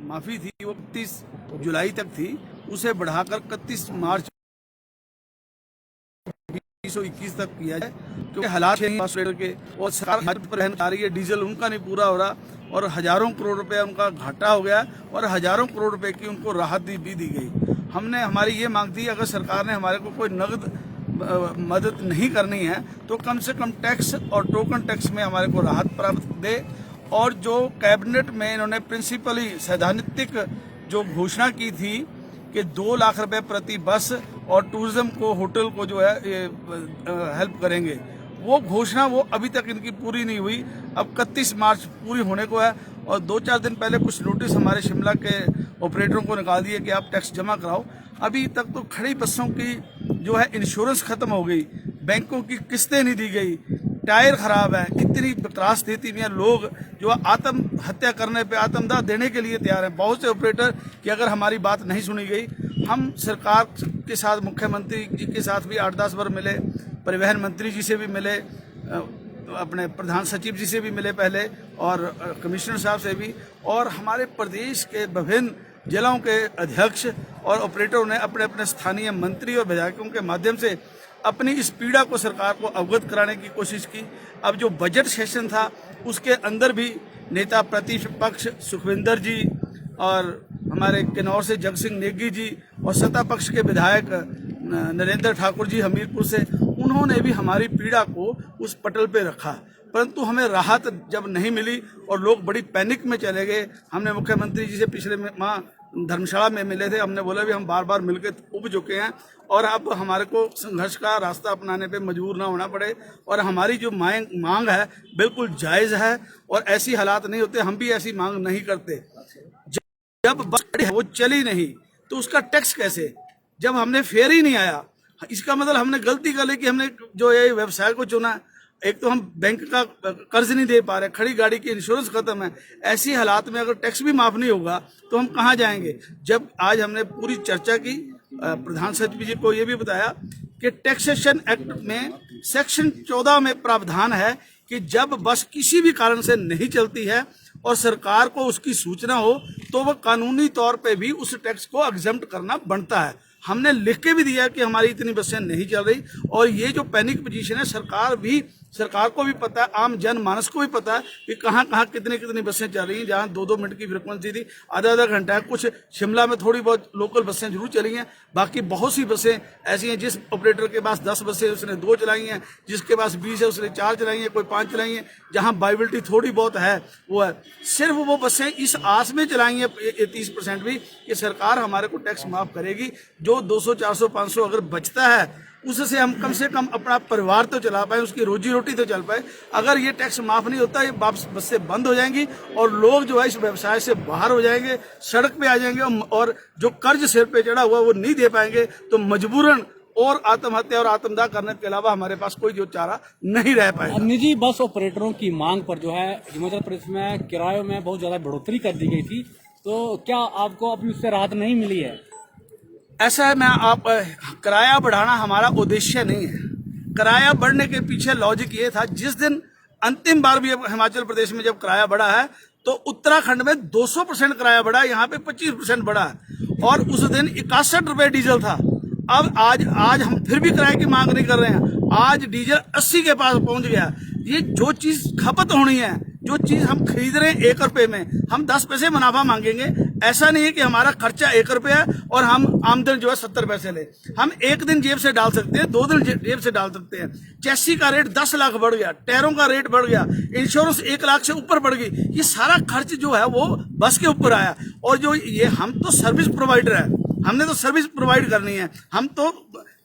माफी थी वो 31 जुलाई तक थी, उसे बढ़ाकर 31 मार्च 2021 तक किया जाए, क्योंकि हालात के और सरकार पर रहन आ रही है, डीजल उनका नहीं पूरा हो रहा और हजारों करोड़ रुपए उनका घाटा हो गया और हजारों करोड़ रुपए की उनको राहत भी दी गई। हमने हमारी ये मांग थी, अगर सरकार ने हमारे को कोई नगद मदद नहीं करनी है तो कम से कम टैक्स और टोकन टैक्स में हमारे को राहत प्राप्त दे। और जो कैबिनेट में इन्होंने प्रिंसिपली सैद्धांतिक जो घोषणा की थी कि 2 लाख रुपए प्रति बस और टूरिज्म को, होटल को जो है हेल्प करेंगे, वो घोषणा वो अभी तक इनकी पूरी नहीं हुई। अब 31 मार्च पूरी होने को है और 2-4 दिन पहले कुछ नोटिस हमारे शिमला के ऑपरेटरों को निकाल दिए कि आप टैक्स जमा कराओ। अभी तक तो खड़ी बसों की जो है इंश्योरेंस खत्म हो गई, बैंकों की किस्तें नहीं दी गई, टायर खराब है, इतनी त्रास स्थिति में लोग जो आत्महत्या करने पे, आत्मदाह देने के लिए तैयार हैं। बहुत से ऑपरेटर कि अगर हमारी बात नहीं सुनी गई, हम सरकार के साथ, मुख्यमंत्री जी के साथ भी 8-10 बार मिले, परिवहन मंत्री जी से भी मिले, अपने प्रधान सचिव जी से भी मिले पहले और कमिश्नर साहब से भी, और हमारे प्रदेश के विभिन्न जिलों के अध्यक्ष और ऑपरेटरों ने अपने अपने स्थानीय मंत्री और विधायकों के माध्यम से अपनी इस पीड़ा को सरकार को अवगत कराने की कोशिश की। अब जो बजट सेशन था उसके अंदर भी नेता प्रतिपक्ष सुखविंदर जी और हमारे किन्नौर से जगसिंह नेगी जी और सत्ता पक्ष के विधायक नरेंद्र ठाकुर जी हमीरपुर से, उन्होंने भी हमारी पीड़ा को उस पटल पे रखा, परंतु हमें राहत जब नहीं मिली और लोग बड़ी पैनिक में चले गए। हमने मुख्यमंत्री जी से पिछले माह धर्मशाला में मिले थे, हमने बोला भी हम बार बार मिलकर उब चुके हैं और अब हमारे को संघर्ष का रास्ता अपनाने पे मजबूर ना होना पड़े, और हमारी जो मांग है बिल्कुल जायज़ है और ऐसी हालात नहीं होते, हम भी ऐसी मांग नहीं करते। जब बस है वो चली नहीं तो उसका टैक्स कैसे, जब हमने फेयर ही नहीं आया, इसका मतलब हमने गलती कर ली कि हमने जो ये व्यवसाय को चुना। एक तो हम बैंक का कर्ज नहीं दे पा रहे, खड़ी गाड़ी की इंश्योरेंस खत्म है, ऐसी हालात में अगर टैक्स भी माफ नहीं होगा तो हम कहाँ जाएंगे। जब आज हमने पूरी चर्चा की, प्रधान सचिव जी को ये भी बताया कि टैक्सेशन एक्ट में सेक्शन 14 में प्रावधान है कि जब बस किसी भी कारण से नहीं चलती है और सरकार को उसकी सूचना हो तो वह कानूनी तौर पे भी उस टैक्स को एग्जम्प्ट करना बनता है। हमने लिख के भी दिया कि हमारी इतनी बसें नहीं चल रही, और ये जो पैनिक पोजीशन है सरकार को भी पता है, आम जनमानस को भी पता है कि कहाँ कहाँ कितनी बसें चल रही हैं। जहाँ 2-2 मिनट की फ्रिक्वेंसी थी, आधा घंटा है। कुछ शिमला में थोड़ी बहुत लोकल बसें जरूर चली हैं, बाकी बहुत सी बसें ऐसी हैं, जिस ऑपरेटर के पास 10 बसें उसने 2 चलाई हैं, जिसके पास 20 है उसने 4 चलाई हैं, कोई 5 चलाई हैं। जहाँ वाइबिलिटी थोड़ी बहुत है वो है, सिर्फ वो बसें इस आस में चलाई हैं 30% भी कि सरकार हमारे को टैक्स माफ करेगी। जो 200, 400, 500 अगर बचता है उससे हम कम से कम अपना परिवार तो चला पाए, उसकी रोजी रोटी तो चल पाए। अगर ये टैक्स माफ नहीं होता, ये बसें बंद हो जाएंगी और लोग जो है इस व्यवसाय से बाहर हो जाएंगे, सड़क पे आ जाएंगे, और जो कर्ज सिर पे चढ़ा हुआ वो नहीं दे पाएंगे, तो मजबूरन और आत्महत्या और आत्मदाह करने के अलावा हमारे पास कोई जो चारा नहीं रह पाएगा। निजी बस ऑपरेटरों की मांग पर जो है हिमाचल प्रदेश में किरायों में बहुत ज्यादा बढ़ोतरी कर दी गई थी, तो क्या आपको अभी उससे राहत नहीं मिली है? ऐसा है, किराया बढ़ाना हमारा उद्देश्य नहीं है। किराया बढ़ने के पीछे लॉजिक ये था, जिस दिन अंतिम बार भी हिमाचल प्रदेश में जब किराया बढ़ा है तो उत्तराखंड में 200% किराया बढ़ा, यहाँ पे 25% बढ़ा है, और उस दिन 61 रुपए डीजल था। अब आज हम फिर भी किराए की मांग नहीं कर रहे हैं, आज डीजल 80 के पास पहुंच गया। ये जो चीज खपत होनी है, जो चीज हम खरीद रहे हैं 1 रुपए में, हम 10 पैसे मुनाफा मांगेंगे। ऐसा नहीं है कि हमारा खर्चा 1 रुपया है और हम आमदन जो है 70 पैसे ले। हम 1 दिन जेब से डाल सकते हैं, 2 दिन जेब से डाल सकते हैं। चैसी का रेट 10 लाख बढ़ गया, टायरों का रेट बढ़ गया, इंश्योरेंस 1 लाख से ऊपर बढ़ गई। ये सारा खर्च जो है वो बस के ऊपर आया। और जो ये, हम तो सर्विस प्रोवाइडर है, हमने तो सर्विस प्रोवाइड करनी है। हम तो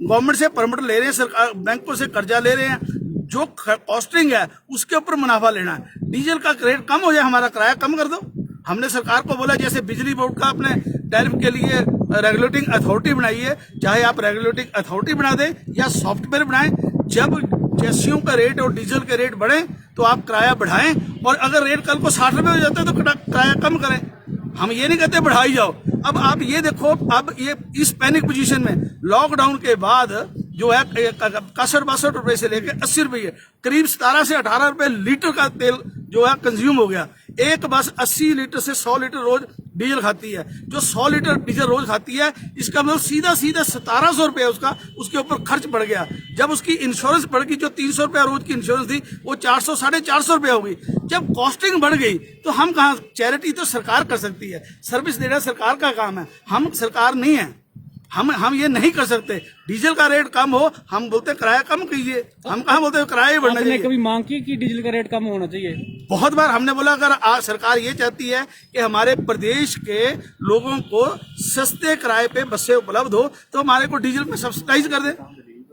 गवर्नमेंट से परमिट ले रहे हैं, सरकार बैंकों से कर्जा ले रहे हैं, जो कॉस्टिंग है उसके ऊपर मुनाफा लेना है। डीजल का रेट कम हो जाए, हमारा किराया कम कर दो। हमने सरकार को बोला, जैसे बिजली बोर्ड का अपने टैरिफ के लिए रेगुलेटिंग अथॉरिटी बनाई है, चाहे आप रेगुलेटिंग अथॉरिटी बना दें या सॉफ्टवेयर बनाएं, जब चैसियों का रेट और डीजल के रेट बढ़े तो आप किराया बढ़ाएं, और अगर रेट कल को 60 रुपए हो जाता है तो किराया कम करें। हम ये नहीं कहते बढ़ाई जाओ। अब आप ये देखो, अब ये इस पैनिक पोजीशन में लॉकडाउन के बाद जो है 61-62 रुपए से लेकर 80 रुपये, करीब 17 से 18 रुपए लीटर का तेल जो है कंज्यूम हो गया। एक बस 80 लीटर से 100 लीटर रोज डीजल खाती है। जो 100 लीटर डीजल रोज खाती है, इसका मतलब सीधा सीधा 1700 रुपये उसके ऊपर खर्च बढ़ गया। जब उसकी इंश्योरेंस बढ़ गई, जो 300 रुपया रोज की इंश्योरेंस थी वो 400 450 रुपये हो गई। जब कॉस्टिंग बढ़ गई तो हम कहाँ, चैरिटी तो सरकार कर सकती है, सर्विस देना सरकार का काम है, हम सरकार नहीं है, हम ये नहीं कर सकते। डीजल का रेट कम हो, हम बोलते किराया कम कीजिए, हम कहाँ बोलते किराया बढ़ना चाहिए। कभी मांग की कि डीजल का रेट कम होना चाहिए? बहुत बार हमने बोला अगर सरकार ये चाहती है कि हमारे प्रदेश के लोगों को सस्ते किराए पे बसें उपलब्ध हो तो हमारे को डीजल में सब्सिडाइज कर दे,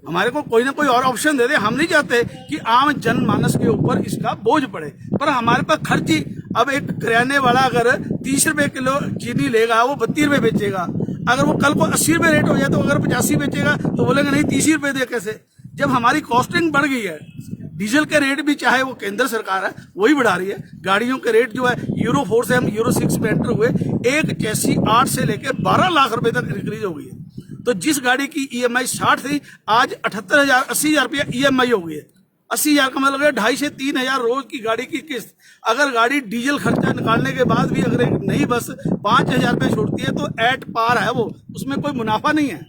हमारे को कोई ना कोई और ऑप्शन दे दे। हम नहीं चाहते कि आम जनमानस के ऊपर इसका बोझ पड़े, पर हमारे पास खर्ची। अब एक किराने वाला अगर 30 रुपए किलो चीनी लेगा, वो 32 रुपए बेचेगा। अगर वो कल को 80 रुपए रेट हो जाए तो अगर 85 बेचेगा तो बोलेंगे नहीं 30 रुपए दे कैसे। जब हमारी कॉस्टिंग बढ़ गई है, डीजल के रेट भी चाहे वो केंद्र सरकार है वही बढ़ा रही है, गाड़ियों के रेट जो है यूरो 4 से हम यूरो 6 में एंटर हुए, एक चैसी 8 से लेकर 12 लाख रुपए तक इंक्रीज हो गई है। तो जिस गाड़ी की ईएमआई 60 थी, आज 78,000 80,000 रुपया ईएमआई हो गई है। 80,000 का मतलब 2,500 से 3,000 रोज की गाड़ी की किस्त। अगर गाड़ी डीजल खर्चा निकालने के बाद भी अगर एक नई बस 5,000 रुपये छोड़ती है तो एट पार है वो, उसमें कोई मुनाफा नहीं है।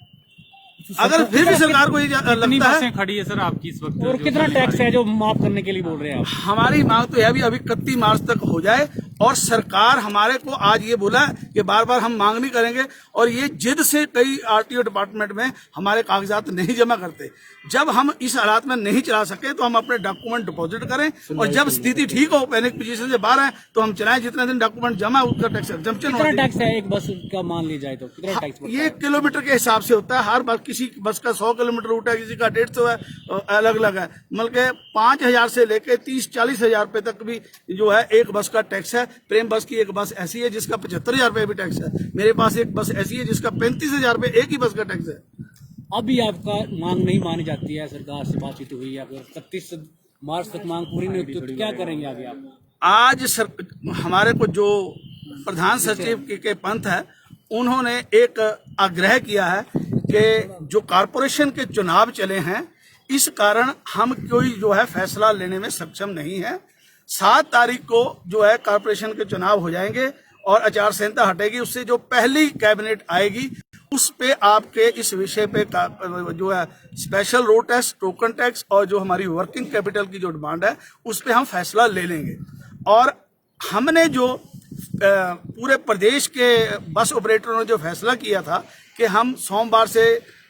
अगर फिर भी सरकार को ये लगता है, खड़ी है सर आपकी इस वक्त, और कितना टैक्स है जो माफ करने के लिए बोल रहे हैं आप? हमारी मांग तो यह भी अभी 31 मार्च तक हो जाए, और सरकार हमारे को आज ये बोला कि बार बार हम मांग नहीं करेंगे, और ये जिद से कई आरटीओ डिपार्टमेंट में हमारे कागजात नहीं जमा करते। जब हम इस हालात में नहीं चला सके तो हम अपने डॉक्यूमेंट डिपॉजिट करें, और जब स्थिति ठीक हो, पैनिक पोजीशन से बाहर आए तो हम चलाएं। जितने दिन डॉक्यूमेंट जमा उसका टैक्स एग्जम्पशन। कितना टैक्स है एक बस का मान लिया जाए तो कितना टैक्स? ये किलोमीटर के हिसाब से होता है। हर बस, किसी बस का 100 किलोमीटर रूट है, किसी का 150 है, अलग अलग है। मतलब के 5,000 से लेके 30-40 हजार रुपए तक भी जो है एक बस का टैक्स है। प्रेम बस की एक बस ऐसी है जिसका 75,000 रुपए भी टैक्स है। मेरे पास एक बस ऐसी है जिसका 35,000 रुपए एक ही बस का टैक्स है। अभी आपका मांग नहीं मानी जाती है, सरकार से बातचीत हुई है, अगर 31 मार्च तक मांग पूरी नहीं होती तो क्या करेंगे आगे आप? आज हमारे को जो प्रधान सचिव के पंथ है, उन्होंने एक आग्रह किया है कि जो कारपोरेशन के चुनाव चले हैं, इस कारण हम कोई जो है फैसला लेने में सक्षम नहीं है। 7 तारीख को जो है कारपोरेशन के चुनाव हो जाएंगे और आचार संहिता हटेगी। उससे जो पहली कैबिनेट आएगी उस पे आपके इस विषय पे जो है special road tax, token tax और जो हमारी वर्किंग कैपिटल की जो डिमांड है उस पे हम फैसला ले लेंगे। और हमने जो पूरे प्रदेश के बस ऑपरेटरों ने जो फैसला किया था कि हम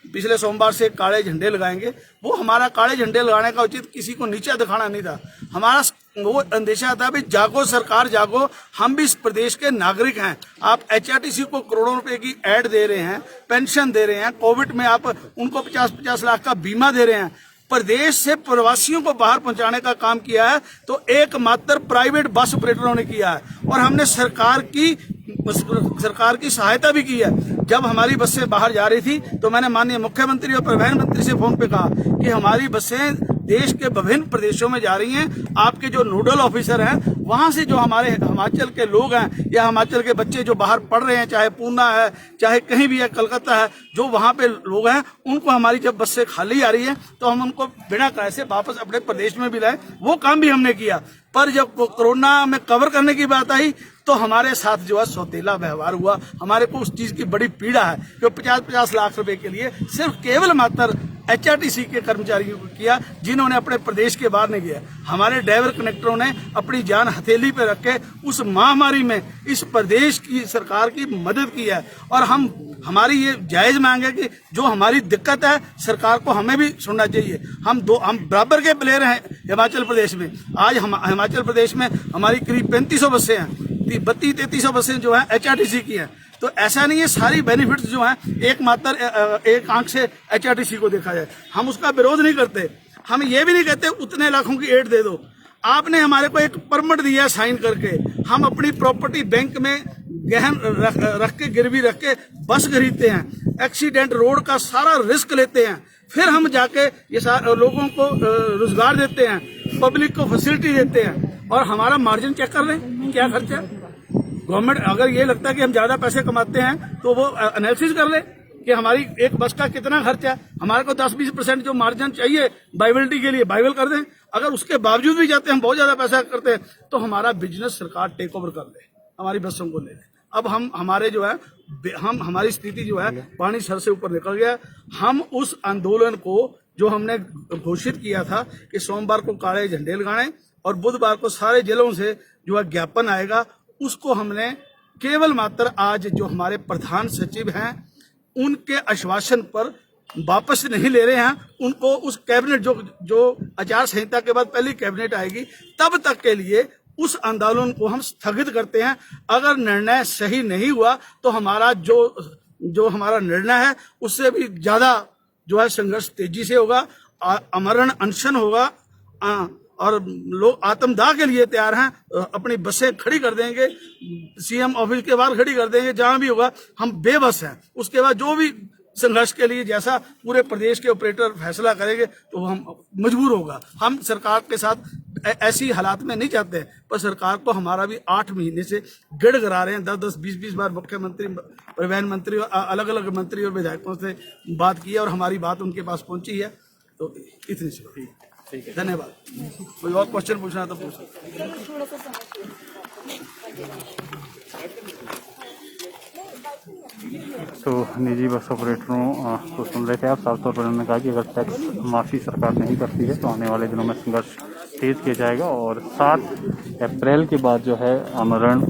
पिछले सोमवार से काले झंडे लगाएंगे, वो हमारा काले झंडे लगाने का उचित किसी को नीचा दिखाना नहीं था। हमारा वो अंदेशा था भी जागो सरकार जागो, हम भी इस प्रदेश के नागरिक हैं। आप एचआरटीसी को करोड़ों रुपए की ऐड दे रहे हैं, पेंशन दे रहे हैं, कोविड में आप उनको 50-50 लाख का बीमा दे रहे हैं, प्रदेश से प्रवासियों को बाहर पहुंचाने का काम किया है तो एकमात्र प्राइवेट बस ऑपरेटरों ने किया है। और हमने सरकार की सहायता भी की है। जब हमारी बसें बाहर जा रही थी तो मैंने माननीय मुख्यमंत्री और प्रधानमंत्री से फोन पे कहा कि हमारी बसें देश के विभिन्न प्रदेशों में जा रही हैं। आपके जो नोडल ऑफिसर हैं वहां से जो हमारे हिमाचल के लोग हैं या हिमाचल के बच्चे जो बाहर पढ़ रहे हैं, चाहे पूना है चाहे कहीं भी है, कलकत्ता है, जो वहां पे लोग हैं, उनको हमारी जब बसें खाली आ रही है तो हम उनको बिना किराए से वापस अपने प्रदेश में भी लाए। वो काम भी हमने किया। पर जब कोरोना में कवर करने की बात आई तो हमारे साथ जो है सौतेला व्यवहार हुआ। हमारे को उस चीज की बड़ी पीड़ा है कि 50-50 लाख रुपए के लिए सिर्फ केवल मात्र एचआरटीसी के कर्मचारियों को किया, जिन्होंने अपने प्रदेश के बाहर नहीं किया। हमारे ड्राइवर कनेक्टरों ने अपनी जान हथेली पे रख के उस महामारी में इस प्रदेश की सरकार की मदद की है। और हमारी ये जायज मांग है कि जो हमारी दिक्कत है सरकार को हमें भी सुनना चाहिए। हम बराबर के प्लेयर हैं हिमाचल प्रदेश में। आज हिमाचल प्रदेश में हमारी करीब 3500 बसें हैं, 3200-3300 बसें जो है एचआरटीसी की हैं। तो ऐसा नहीं है सारी बेनिफिट्स जो हैं एकमात्र एक आंख से एचआरटीसी को देखा जाए। हम उसका विरोध नहीं करते, हम ये भी नहीं कहते उतने लाखों की एड दे दो। आपने हमारे को एक परमिट दिया साइन करके, हम अपनी प्रॉपर्टी बैंक में गहन रख के गिरवी रख के बस खरीदते हैं, एक्सीडेंट रोड का सारा रिस्क लेते हैं, फिर हम जाके ये लोगों को रोजगार देते हैं, पब्लिक को फैसिलिटी देते हैं, और हमारा मार्जिन चेक कर रहे हैं क्या खर्चा है। गवर्नमेंट अगर ये लगता है कि हम ज्यादा पैसे कमाते हैं तो वो एनालिसिस कर ले कि हमारी एक बस का कितना खर्चा है, हमारे को 10-20% जो मार्जिन चाहिए वाइबिलिटी के लिए वाइबल कर दें। अगर उसके बावजूद भी जाते हैं, हम बहुत ज्यादा पैसा करते हैं, तो हमारा बिजनेस सरकार टेक ओवर कर दे, हमारी बसों को ले ले। अब हम हमारे जो है हमारी स्थिति जो है पानी सर से ऊपर निकल गया। हम उस आंदोलन को जो हमने घोषित किया था कि सोमवार को काले झंडे लगाने और बुधवार को सारे जिलों से जो है ज्ञापन आएगा, उसको हमने केवल मात्र आज जो हमारे प्रधान सचिव हैं उनके आश्वासन पर वापस नहीं ले रहे हैं। उनको उस कैबिनेट जो आचार संहिता के बाद पहली कैबिनेट आएगी तब तक के लिए उस आंदोलन को हम स्थगित करते हैं। अगर निर्णय सही नहीं हुआ तो हमारा जो हमारा निर्णय है उससे भी ज्यादा जो है संघर्ष तेजी से होगा, आमरण अनशन होगा और लोग आत्मदाह के लिए तैयार हैं। अपनी बसें खड़ी कर देंगे, सीएम ऑफिस के बाहर खड़ी कर देंगे, जहां भी होगा। हम बेबस हैं। उसके बाद जो भी संघर्ष के लिए जैसा पूरे प्रदेश के ऑपरेटर फैसला करेंगे तो हम मजबूर होगा। हम सरकार के साथ ऐसी हालात में नहीं चाहते, पर सरकार को हमारा भी 8 महीने से गिड़गिड़ा रहे हैं। 10-10, 20-20 बार मुख्यमंत्री, परिवहन मंत्री, अलग अलग मंत्री और विधायकों से बात की है और हमारी बात उनके पास पहुंची है। तो इतनी सी ठीक है, धन्यवाद। कोई और क्वेश्चन पूछना तो पूछ सकते। तो निजी बस ऑपरेटरों को सुन रहे थे आप। साफ तौर पर उन्होंने कहा कि अगर टैक्स माफी सरकार नहीं करती है तो आने वाले दिनों में संघर्ष तेज किया जाएगा और 7 अप्रैल के बाद जो है आमरण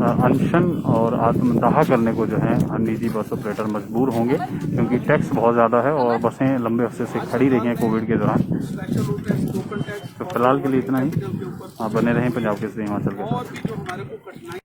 अनशन और आत्मदाह करने को जो है निजी बस ऑपरेटर मजबूर होंगे, क्योंकि टैक्स बहुत ज़्यादा है और बसें लंबे अरसे से खड़ी रही हैं कोविड के दौरान। तो फिलहाल के लिए इतना ही। आप बने रहें पंजाब केसरी हिमाचल के साथ।